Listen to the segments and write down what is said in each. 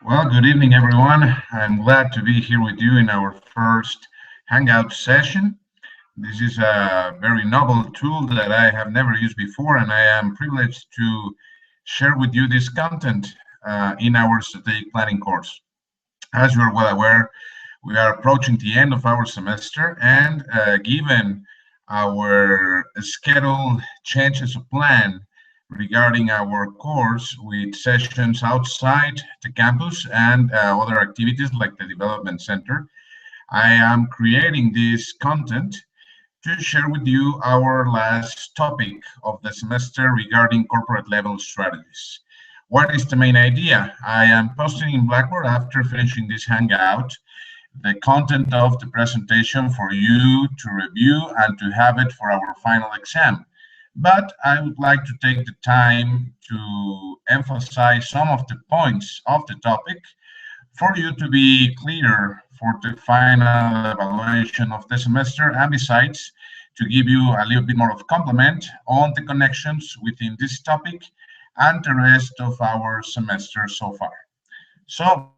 Well, good evening, everyone. I'm glad to be here with you in our first Hangout session. This is a very novel tool that I have never used before, and I am privileged to share with you this content in our strategic planning course. As you are well aware, we are approaching the end of our semester, and given our schedule changes of plan regarding our course with sessions outside the campus and other activities like the development center, I am creating this content to share with you our last topic of the semester regarding corporate level strategies. What is the main idea? I am posting in Blackboard after finishing this Hangout the content of the presentation for you to review and to have it for our final exam. But I would like to take the time to emphasize some of the points of the topic for you to be clear for the final evaluation of the semester, and besides, to give you a little bit more of compliment on the connections within this topic and the rest of our semester so far. So,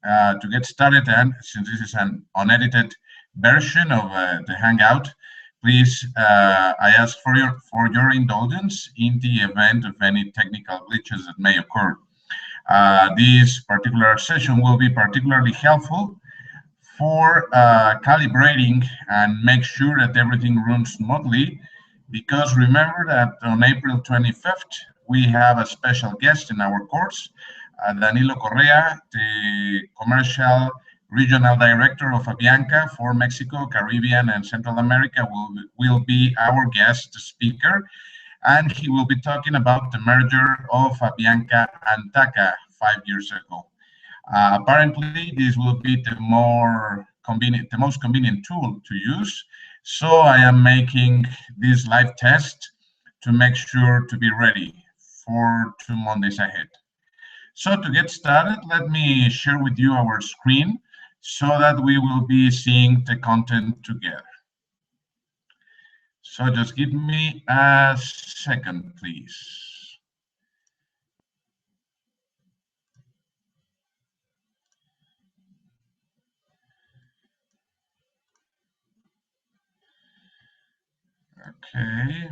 to get started, and since this is an unedited version of the Hangout, please, I ask for your indulgence in the event of any technical glitches that may occur. This particular session will be particularly helpful for calibrating and make sure that everything runs smoothly, because remember that on April 25th, we have a special guest in our course, Danilo Correa, the Commercial Regional Director of Avianca for Mexico, Caribbean, and Central America will be our guest speaker, and he will be talking about the merger of Avianca and TACA 5 years ago. Apparently, this will be the most convenient tool to use. So I am making this live test to make sure to be ready for 2 Mondays ahead. So to get started, let me share with you our screen so that we will be seeing the content together. So just give me a second, please. Okay.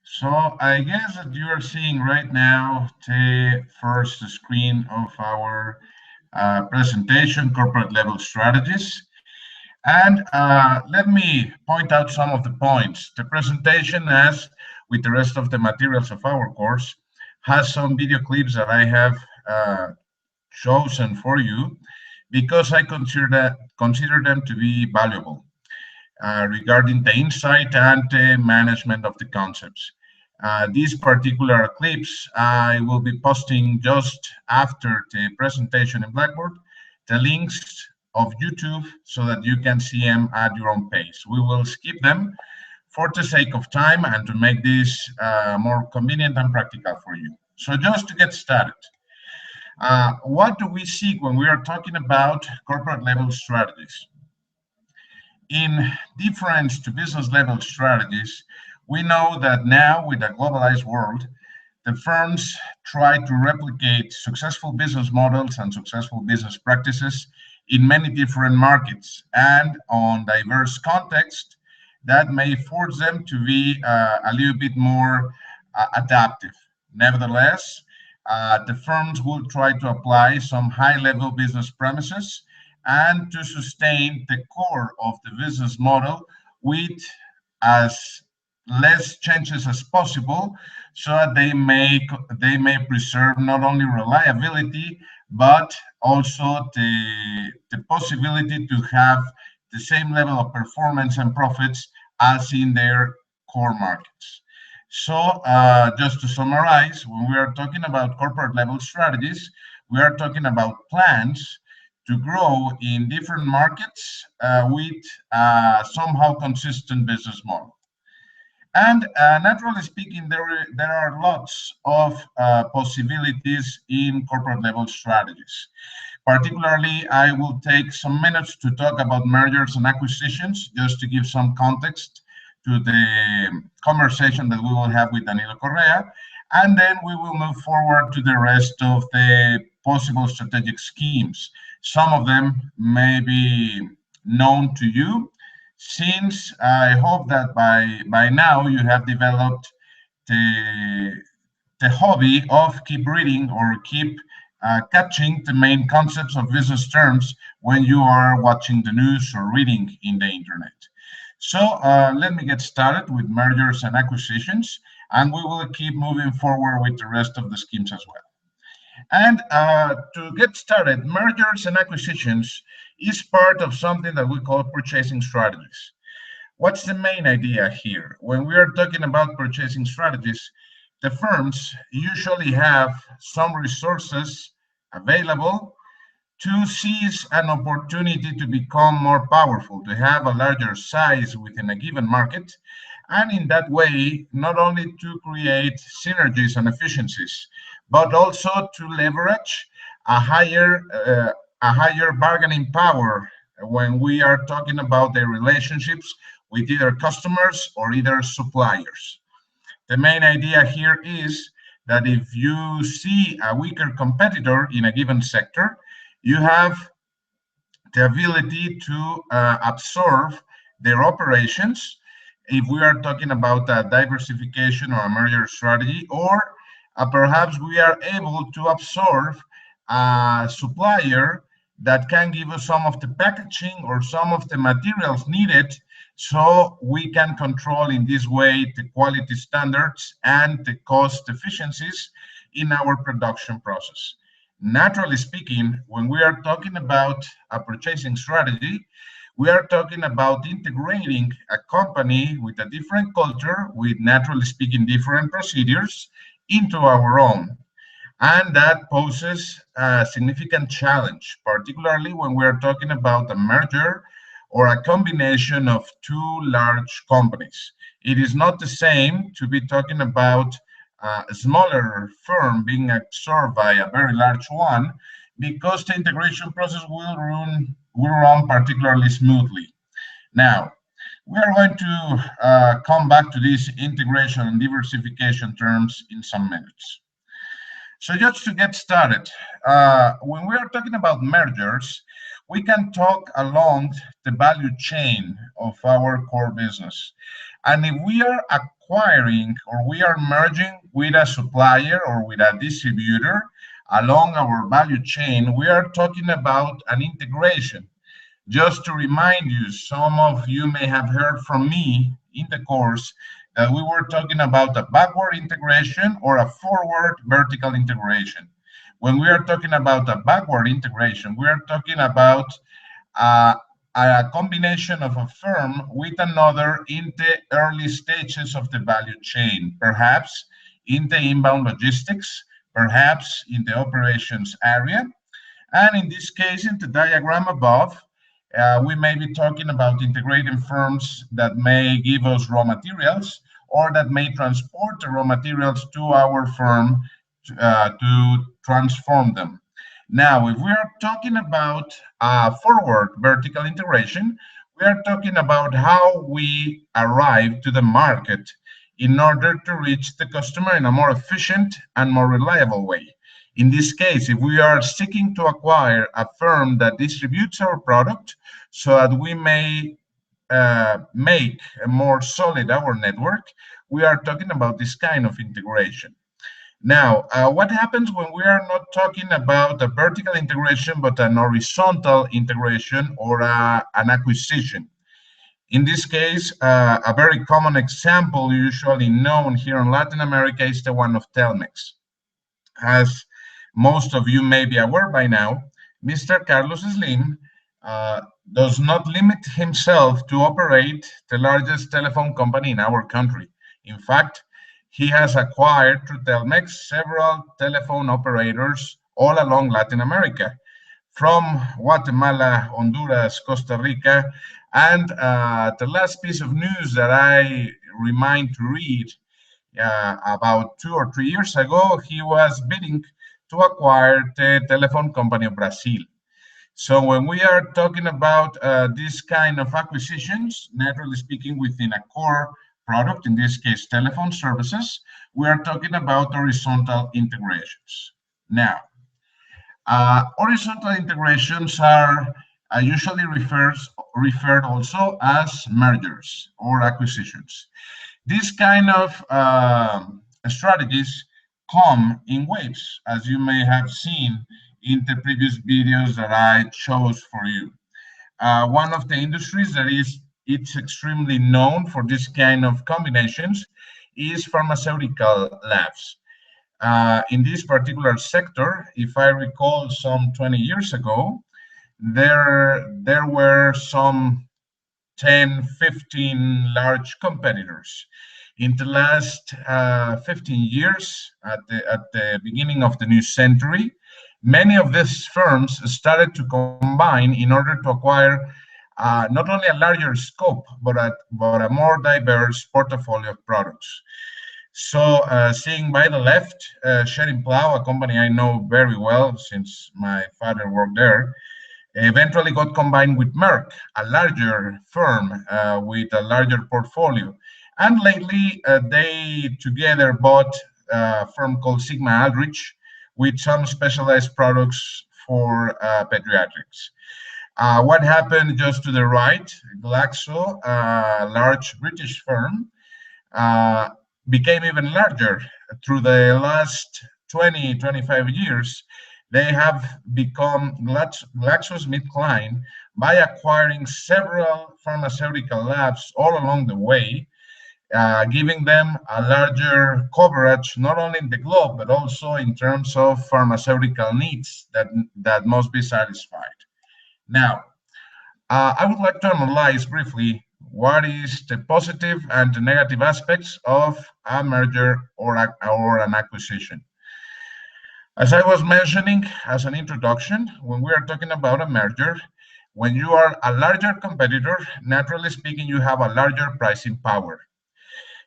So I guess that you are seeing right now the first screen of our presentation, corporate level strategies. And let me point out some of the points. The presentation, as with the rest of the materials of our course, has some video clips that I have chosen for you because I consider them to be valuable regarding the insight and the management of the concepts. These particular clips I will be posting just after the presentation in Blackboard, the links of YouTube so that you can see them at your own pace. We will skip them for the sake of time and to make this more convenient and practical for you. So just to get started, what do we seek when we are talking about corporate level strategies? In difference to business level strategies, we know that now with a globalized world, the firms try to replicate successful business models and successful business practices in many different markets and on diverse contexts that may force them to be a little bit more adaptive. Nevertheless, the firms will try to apply some high-level business premises and to sustain the core of the business model with as less changes as possible, so that they may preserve not only reliability but also the possibility to have the same level of performance and profits as in their core markets. So just to summarize, when we are talking about corporate level strategies, we are talking about plans to grow in different markets with somehow consistent business model. And naturally speaking, there are lots of possibilities in corporate level strategies. Particularly, I will take some minutes to talk about mergers and acquisitions, just to give some context to the conversation that we will have with Danilo Correa. And then we will move forward to the rest of the possible strategic schemes. Some of them may be known to you, since I hope that by now you have developed the hobby of keep reading or keep catching the main concepts of business terms when you are watching the news or reading in the internet. So let me get started with mergers and acquisitions, and we will keep moving forward with the rest of the schemes as well. And to get started, mergers and acquisitions is part of something that we call purchasing strategies. What's the main idea here? When we are talking about purchasing strategies, the firms usually have some resources available to seize an opportunity to become more powerful, to have a larger size within a given market, and in that way, not only to create synergies and efficiencies, but also to leverage a higher bargaining power when we are talking about their relationships with either customers or either suppliers. The main idea here is that if you see a weaker competitor in a given sector, you have the ability to absorb their operations if we are talking about a diversification or a merger strategy, or perhaps we are able to absorb a supplier that can give us some of the packaging or some of the materials needed, so we can control in this way the quality standards and the cost efficiencies in our production process. Naturally speaking, when we are talking about a purchasing strategy, we are talking about integrating a company with a different culture, with naturally speaking different procedures, into our own. And that poses a significant challenge, particularly when we are talking about a merger or a combination of two large companies. It is not the same to be talking about a smaller firm being absorbed by a very large one, because the integration process will run particularly smoothly. Now, we are going to come back to these integration and diversification terms in some minutes. So just to get started, when we are talking about mergers, we can talk along the value chain of our core business. And if we are acquiring or we are merging with a supplier or with a distributor along our value chain, we are talking about an integration. Just to remind you, some of you may have heard from me in the course that we were talking about a backward integration or a forward vertical integration. When we are talking about a backward integration, we are talking about a combination of a firm with another in the early stages of the value chain, perhaps in the inbound logistics, perhaps in the operations area. And in this case, in the diagram above, we may be talking about integrating firms that may give us raw materials, or that may transport the raw materials to our firm to transform them. Now, if we are talking about forward vertical integration, we are talking about how we arrive to the market in order to reach the customer in a more efficient and more reliable way. In this case, if we are seeking to acquire a firm that distributes our product so that we may make a more solid our network, we are talking about this kind of integration. Now, what happens when we are not talking about a vertical integration, but an horizontal integration or an acquisition? In this case, a very common example usually known here in Latin America is the one of Telmex. As most of you may be aware by now, Mr. Carlos Slim does not limit himself to operate the largest telephone company in our country. In fact, he has acquired through Telmex several telephone operators all along Latin America, from Guatemala, Honduras, Costa Rica, and the last piece of news that I remind to read, about 2 or 3 years ago, he was bidding to acquire the telephone company of Brazil. So when we are talking about this kind of acquisitions, naturally speaking, within a core product, in this case, telephone services, we are talking about horizontal integrations. Now, Horizontal integrations are usually referred also as mergers or acquisitions. These kind of strategies come in waves, as you may have seen in the previous videos that I chose for you. One of the industries that it's extremely known for this kind of combinations is pharmaceutical labs. In this particular sector, if I recall, some 20 years ago, there were some 10, 15 large competitors. In the last 15 years, at the beginning of the new century, many of these firms started to combine in order to acquire not only a larger scope, but a more diverse portfolio of products. So, seeing by the left, Schering-Plough, a company I know very well since my father worked there, eventually got combined with Merck, a larger firm with a larger portfolio. And lately, they together bought a firm called Sigma Aldrich with some specialized products for pediatrics. What happened just to the right, Glaxo, a large British firm, uh, became even larger through the last 20, 25 years. They have become GlaxoSmithKline by acquiring several pharmaceutical labs all along the way, giving them a larger coverage, not only in the globe, but also in terms of pharmaceutical needs that must be satisfied. Now, I would like to analyze briefly what is the positive and the negative aspects of a merger or an acquisition. As I was mentioning as an introduction, when we are talking about a merger, when you are a larger competitor, naturally speaking, you have a larger pricing power.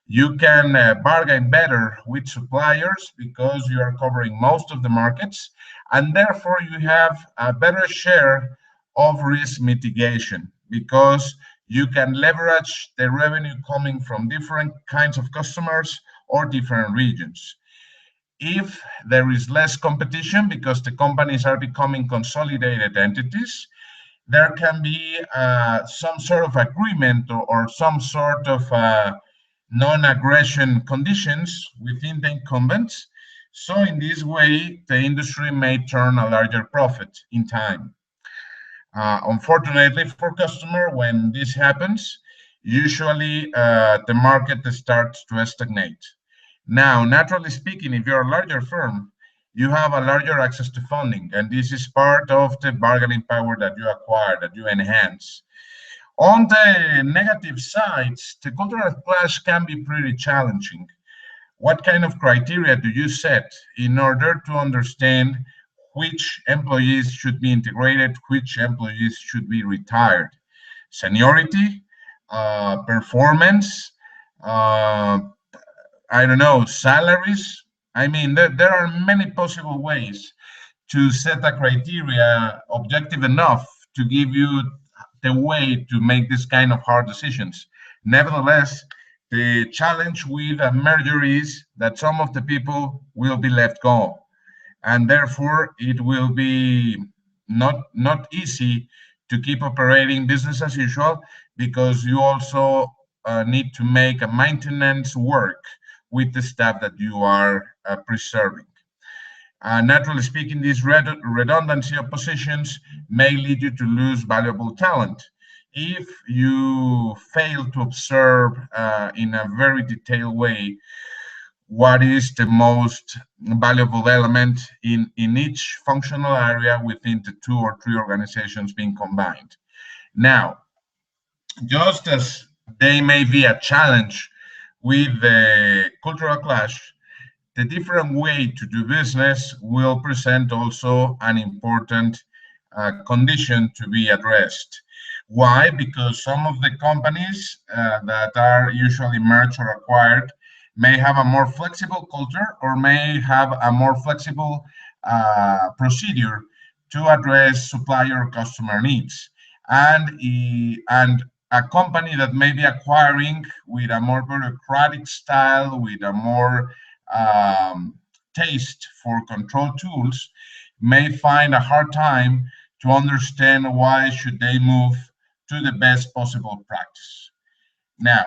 You can bargain better with suppliers because you are covering most of the markets, and therefore you have a better share of risk mitigation because you can leverage the revenue coming from different kinds of customers or different regions. If there is less competition because the companies are becoming consolidated entities, there can be some sort of agreement or some sort of non-aggression conditions within the incumbents. So in this way, the industry may turn a larger profit in time. Unfortunately for customer, when this happens, usually the market starts to stagnate. Now, naturally speaking, if you're a larger firm, you have a larger access to funding, and this is part of the bargaining power that you acquire, that you enhance. On the negative sides, the cultural clash can be pretty challenging. What kind of criteria do you set in order to understand which employees should be integrated, which employees should be retired? Seniority, performance, uh, I don't know, salaries. I mean, there are many possible ways to set a criteria objective enough to give you the way to make this kind of hard decisions. Nevertheless, the challenge with a merger is that some of the people will be left go, and therefore it will be not easy to keep operating business as usual because you also need to make a maintenance work with the staff that you are preserving. Naturally speaking, this redundancy of positions may lead you to lose valuable talent if you fail to observe in a very detailed way what is the most valuable element in each functional area within the two or three organizations being combined. Now, just as they may be a challenge with the cultural clash, the different way to do business will present also an important condition to be addressed. Why? Because some of the companies that are usually merged or acquired may have a more flexible culture or may have a more flexible procedure to address supplier or customer needs. And a company that may be acquiring with a more bureaucratic style, with a more taste for control tools, may find a hard time to understand why should they move to the best possible practice. Now,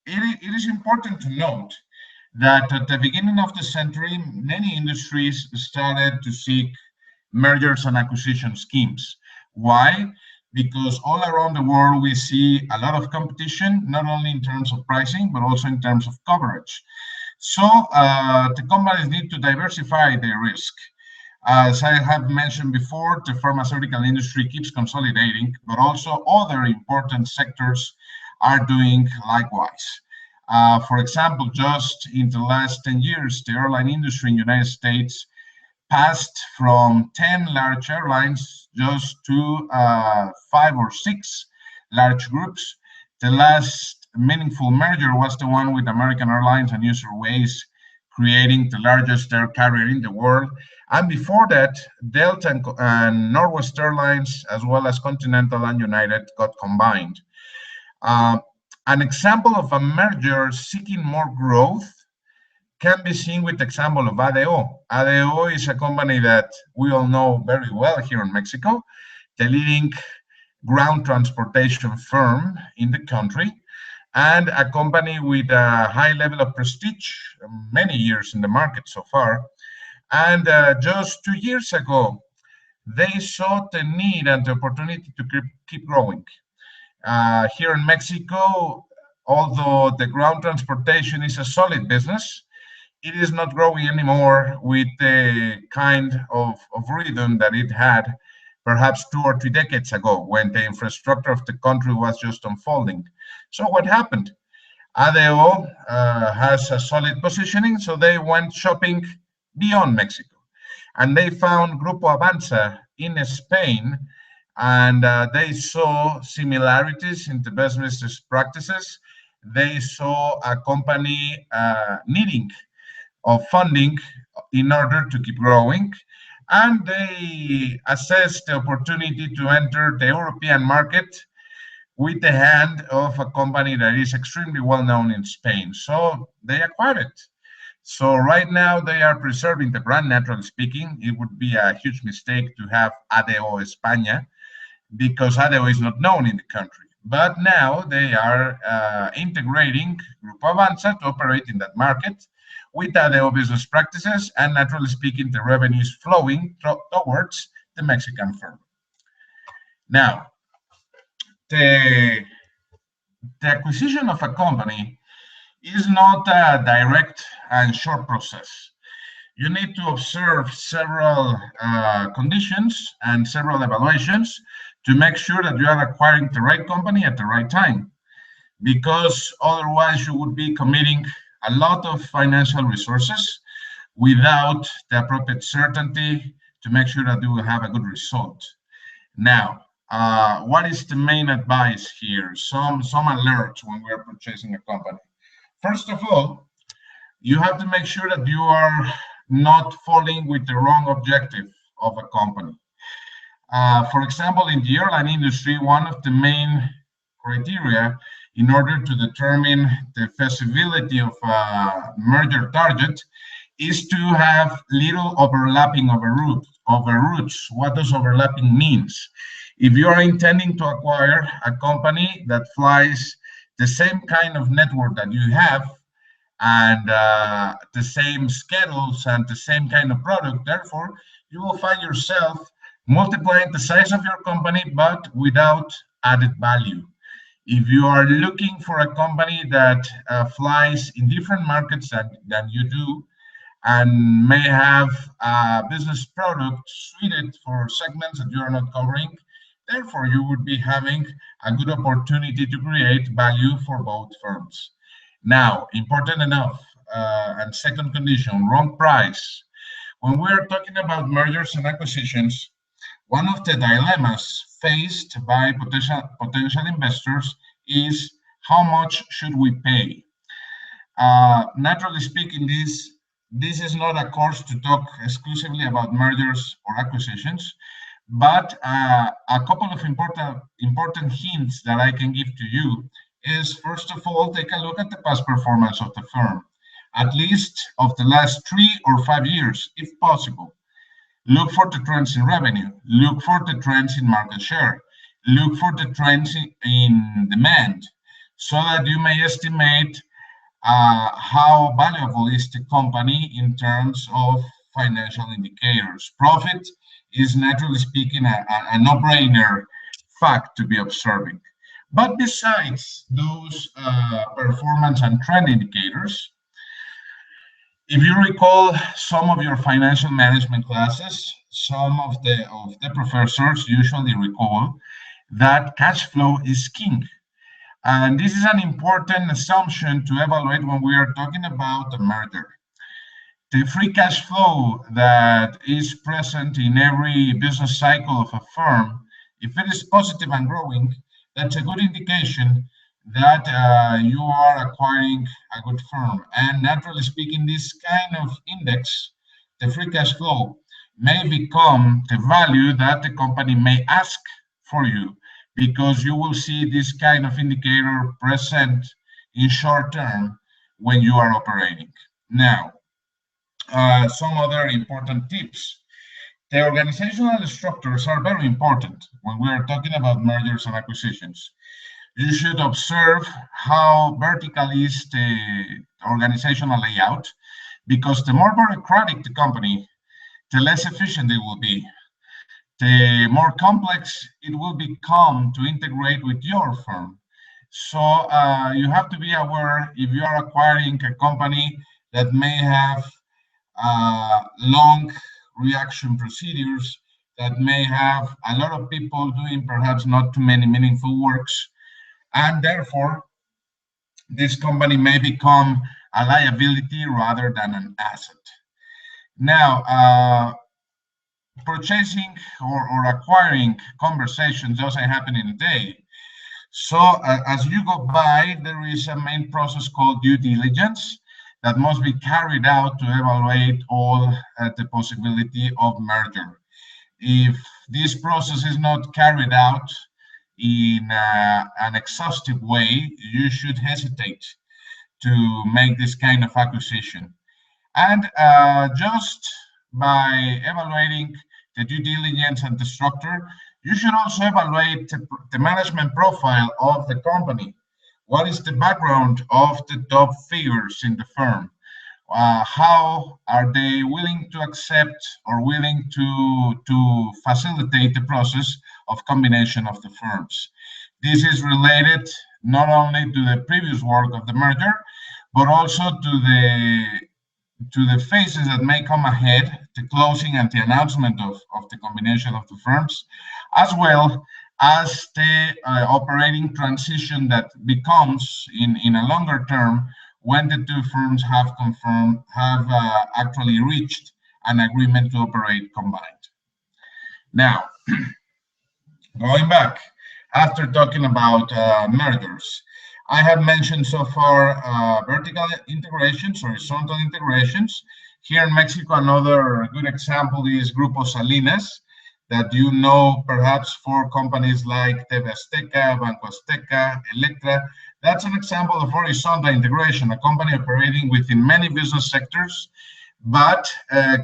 it is important to note that at the beginning of the century, many industries started to seek mergers and acquisition schemes. Why? Because all around the world we see a lot of competition, not only in terms of pricing, but also in terms of coverage. So the companies need to diversify their risk. As I have mentioned before, the pharmaceutical industry keeps consolidating, but also other important sectors are doing likewise. For example, just in the last 10 years, the airline industry in the United States passed from 10 large airlines just to 5 or 6 large groups. The last meaningful merger was the one with American Airlines and Userways, creating the largest air carrier in the world. And before that, Delta and Northwest Airlines, as well as Continental and United, got combined. Uh, an example of a merger seeking more growth can be seen with the example of ADO. ADO is a company that we all know very well here in Mexico, the leading ground transportation firm in the country, and a company with a high level of prestige, many years in the market so far. And just 2 years ago, they saw the need and the opportunity to keep growing. Here in Mexico, although the ground transportation is a solid business, it is not growing anymore with the kind of rhythm that it had perhaps 2 or 3 decades ago when the infrastructure of the country was just unfolding. So what happened? ADO has a solid positioning, so they went shopping beyond Mexico. And they found Grupo Avanza in Spain, and they saw similarities in the business practices. They saw a company needing of funding in order to keep growing, and they assessed the opportunity to enter the European market with the hand of a company that is extremely well known in Spain. So they acquired it. So right now they are preserving the brand. Naturally speaking, it would be a huge mistake to have ADO España, because ADO is not known in the country. But now they are integrating Grupo Avanza to operate in that market with ADO business practices, and naturally speaking, the revenue is flowing towards the Mexican firm. Now, the acquisition of a company is not a direct and short process. You need to observe several conditions and several evaluations to make sure that you are acquiring the right company at the right time, because otherwise you would be committing a lot of financial resources without the appropriate certainty to make sure that you will have a good result. Now, what is the main advice here? Some alerts when we are purchasing a company. First of all, you have to make sure that you are not falling with the wrong objective of a company. For example, in the airline industry, one of the main criteria in order to determine the feasibility of a merger target is to have little overlapping of routes. What does overlapping means? If you are intending to acquire a company that flies the same kind of network that you have, and the same schedules and the same kind of product, therefore, you will find yourself multiplying the size of your company, but without added value. If you are looking for a company that flies in different markets than you do, and may have a business product suited for segments that you are not covering, therefore you would be having a good opportunity to create value for both firms. Now, important enough, and second condition, wrong price. When we are talking about mergers and acquisitions, one of the dilemmas faced by potential investors is how much should we pay? Naturally speaking, this is not a course to talk exclusively about mergers or acquisitions, but a couple of important hints that I can give to you is, first of all, take a look at the past performance of the firm, at least of the last 3 or 5 years, if possible. Look for the trends in revenue. Look for the trends in market share. Look for the trends in demand, so that you may estimate how valuable is the company in terms of financial indicators. Profit is, naturally speaking, a no-brainer fact to be observing. But besides those performance and trend indicators, if you recall some of your financial management classes, some of the professors usually recall that cash flow is king. And this is an important assumption to evaluate when we are talking about the merger. The free cash flow that is present in every business cycle of a firm, if it is positive and growing, that's a good indication that you are acquiring a good firm. And naturally speaking, this kind of index, the free cash flow, may become the value that the company may ask for you, because you will see this kind of indicator present in short term when you are operating. Now, some other important tips. The organizational structures are very important when we are talking about mergers and acquisitions. You should observe how vertical is the organizational layout, because the more bureaucratic the company, the less efficient it will be. The more complex it will become to integrate with your firm. So you have to be aware, if you are acquiring a company that may have long reaction procedures, that may have a lot of people doing perhaps not too many meaningful works, and therefore this company may become a liability rather than an asset. Now, purchasing or acquiring conversations doesn't happen in a day. So as you go by, there is a main process called due diligence that must be carried out to evaluate all the possibility of merger. If this process is not carried out in an exhaustive way, you should hesitate to make this kind of acquisition. And just by evaluating the due diligence and the structure, you should also evaluate the management profile of the company. What is the background of the top figures in the firm? How are they willing to accept or willing to facilitate the process of combination of the firms? This is related not only to the previous work of the merger, but also to the phases that may come ahead, the closing and the announcement of the combination of the firms, as well as the operating transition that becomes in a longer term when the two firms have actually reached an agreement to operate combined. Now, going back, after talking about mergers, I have mentioned so far vertical integrations, horizontal integrations. Here in Mexico, another good example is Grupo Salinas, that you know perhaps for companies like TV Azteca, Banco Azteca, Electra. That's an example of horizontal integration, a company operating within many business sectors, but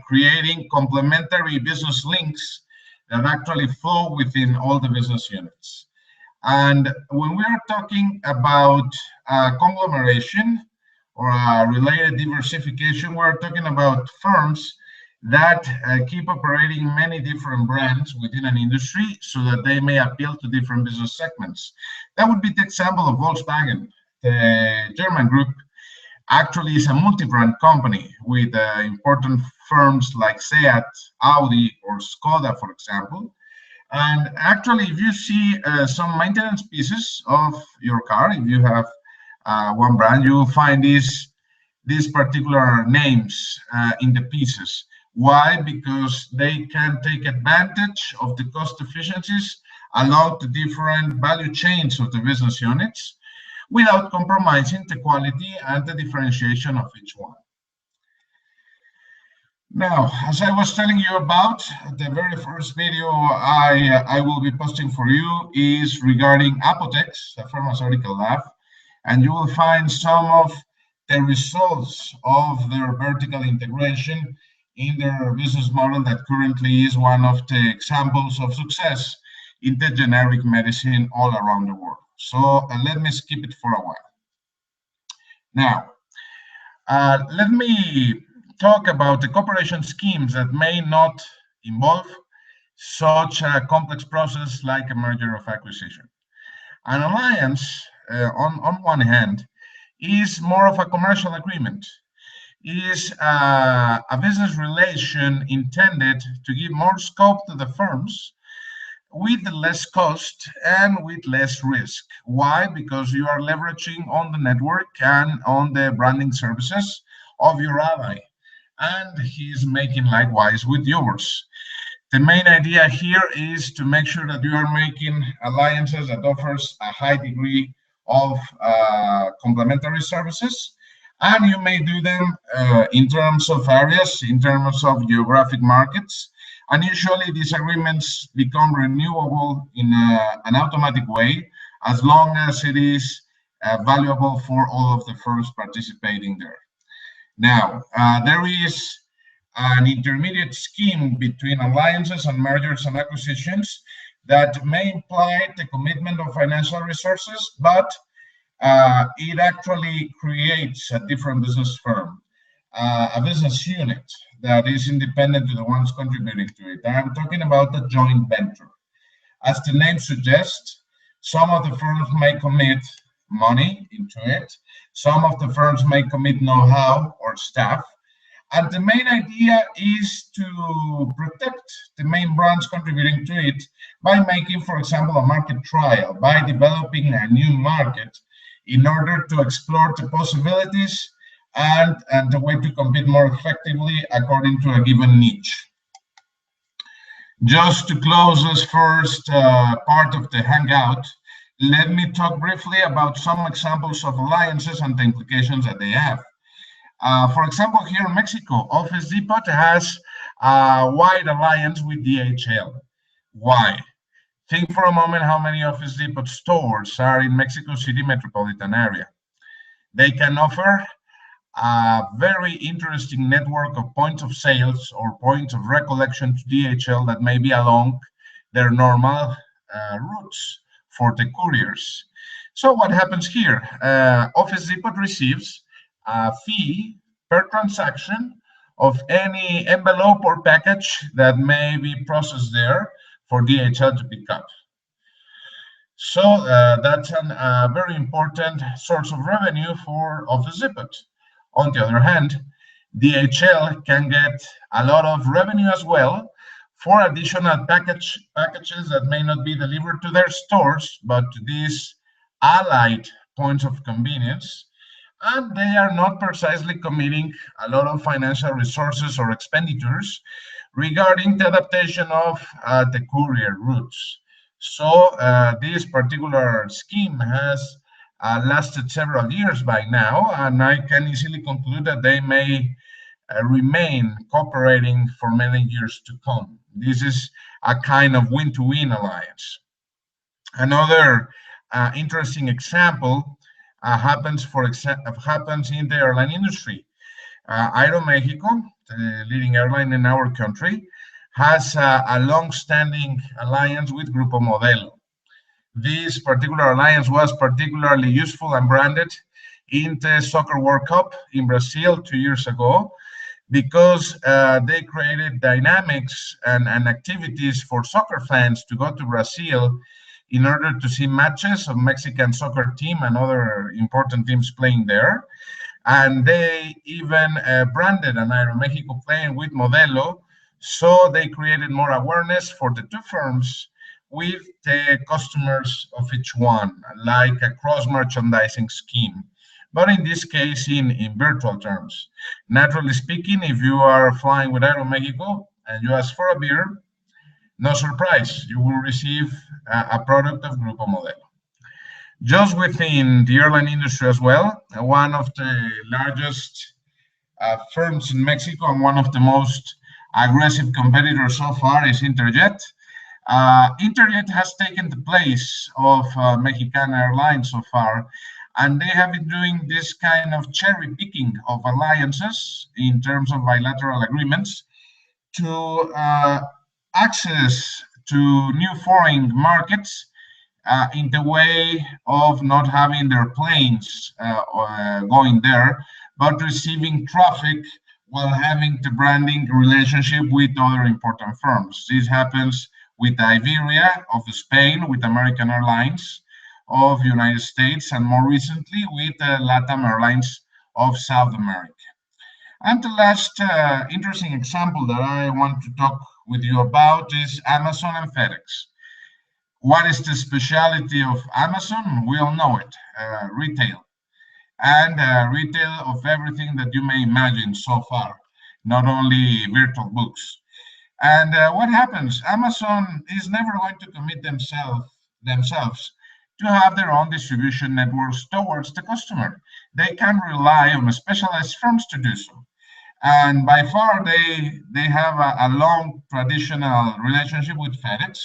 creating complementary business links that actually flow within all the business units. And when we are talking about conglomeration or related diversification, we're talking about firms that keep operating many different brands within an industry so that they may appeal to different business segments. That would be the example of Volkswagen. The German group actually is a multi-brand company with important firms like Seat, Audi, or Skoda, for example. And actually, if you see some maintenance pieces of your car, if you have one brand, you will find these particular names in the pieces. Why? Because they can take advantage of the cost efficiencies along the different value chains of the business units without compromising the quality and the differentiation of each one. Now, as I was telling you about, the very first video I will be posting for you is regarding Apotex, a pharmaceutical lab, and you will find some of the results of their vertical integration in their business model that currently is one of the examples of success in the generic medicine all around the world. So let me skip it for a while. Now, let me talk about the cooperation schemes that may not involve such a complex process like a merger of acquisition. An alliance, on one hand, is more of a commercial agreement, is a business relation intended to give more scope to the firms with less cost and with less risk. Why? Because you are leveraging on the network and on the branding services of your ally, and he's making likewise with yours. The main idea here is to make sure that you are making alliances that offers a high degree of complementary services, and you may do them in terms of areas, in terms of geographic markets, and usually these agreements become renewable in an automatic way as long as it is valuable for all of the firms participating there. Now, there is an intermediate scheme between alliances and mergers and acquisitions that may imply the commitment of financial resources, but it actually creates a different business firm, a business unit that is independent to the ones contributing to it. I'm talking about the joint venture. As the name suggests, some of the firms may commit money into it, some of the firms may commit know-how or staff, and the main idea is to protect the main brands contributing to it by making, for example, a market trial, by developing a new market in order to explore the possibilities and the way to compete more effectively according to a given niche. Just to close this first part of the Hangout, let me talk briefly about some examples of alliances and the implications that they have. For example, here in Mexico, Office Depot has a wide alliance with DHL. Why? Think for a moment how many Office Depot stores are in Mexico City metropolitan area. They can offer a very interesting network of points of sales or points of recollection to DHL that may be along their normal routes for the couriers. So what happens here? Office Depot receives a fee per transaction of any envelope or package that may be processed there for DHL to pick up. So that's a very important source of revenue for Office Depot. On the other hand, DHL can get a lot of revenue as well for additional packages that may not be delivered to their stores, but to these allied points of convenience, and they are not precisely committing a lot of financial resources or expenditures regarding the adaptation of the courier routes. So this particular scheme has lasted several years by now, and I can easily conclude that they may remain cooperating for many years to come. This is a kind of win-to-win alliance. Another interesting example happens in the airline industry. Aeromexico, the leading airline in our country, has a long-standing alliance with Grupo Modelo. This particular alliance was particularly useful and branded in the Soccer World Cup in Brazil 2 years ago, because they created dynamics and activities for soccer fans to go to Brazil in order to see matches of Mexican soccer team and other important teams playing there. And they even branded an Aeromexico plane with Modelo, so they created more awareness for the two firms with the customers of each one, like a cross-merchandising scheme. But in this case, in virtual terms. Naturally speaking, if you are flying with Aeromexico and you ask for a beer, no surprise, you will receive a product of Grupo Modelo. Just within the airline industry as well, one of the largest firms in Mexico and one of the most aggressive competitors so far is Interjet. Interjet has taken the place of Mexicana Airlines so far, and they have been doing this kind of cherry picking of alliances in terms of bilateral agreements to access to new foreign markets in the way of not having their planes going there, but receiving traffic while having the branding relationship with other important firms. This happens with Iberia of Spain, with American Airlines of United States, and more recently with LATAM Airlines of South America. And the last interesting example that I want to talk with you about is Amazon and FedEx. What is the specialty of Amazon? We all know it, retail. And retail of everything that you may imagine so far, not only virtual books. And what happens? Amazon is never going to commit themselves to have their own distribution networks towards the customer. They can rely on specialized firms to do so. And by far, they have a long traditional relationship with FedEx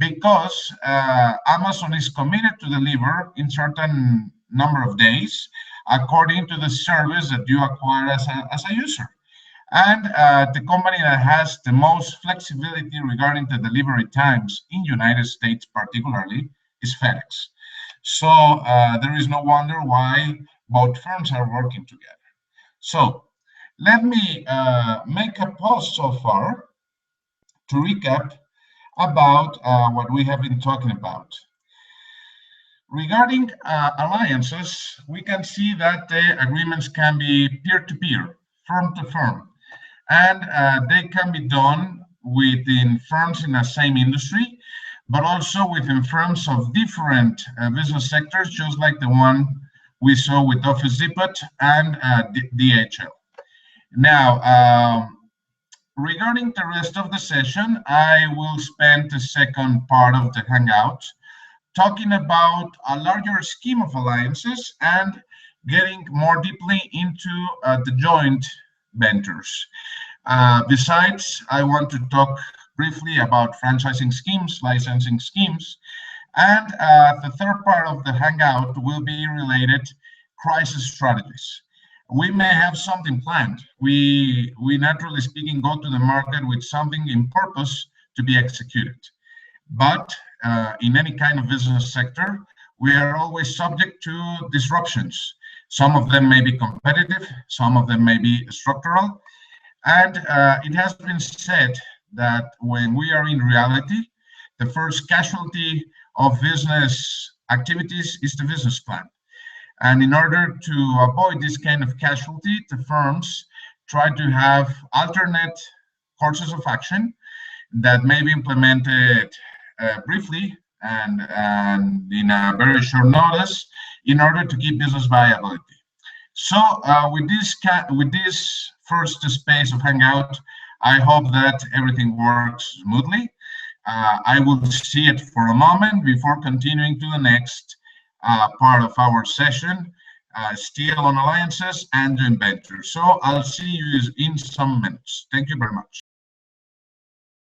because Amazon is committed to deliver in certain number of days according to the service that you acquire as a user. And the company that has the most flexibility regarding the delivery times in United States particularly is FedEx. So there is no wonder why both firms are working together. So let me make a pause so far to recap about what we have been talking about. Regarding alliances, we can see that the agreements can be peer-to-peer, firm to firm, and they can be done within firms in the same industry, but also within firms of different business sectors, just like the one we saw with Office Depot and DHL. Now, regarding the rest of the session, I will spend the second part of the Hangout talking about a larger scheme of alliances and getting more deeply into the joint ventures. Besides, I want to talk briefly about franchising schemes, licensing schemes, and the third part of the Hangout will be related crisis strategies. We may have something planned. We naturally speaking go to the market with something in purpose to be executed. But in any kind of business sector, we are always subject to disruptions. Some of them may be competitive, some of them may be structural. And it has been said that when we are in reality, the first casualty of business activities is the business plan. And in order to avoid this kind of casualty, the firms try to have alternate courses of action that may be implemented briefly and in a very short notice in order to keep business viability. So with this first space of Hangout, I hope that everything works smoothly. I will see it for a moment before continuing to the next part of our session, still on alliances and joint ventures. So I'll see you in some minutes. Thank you very much.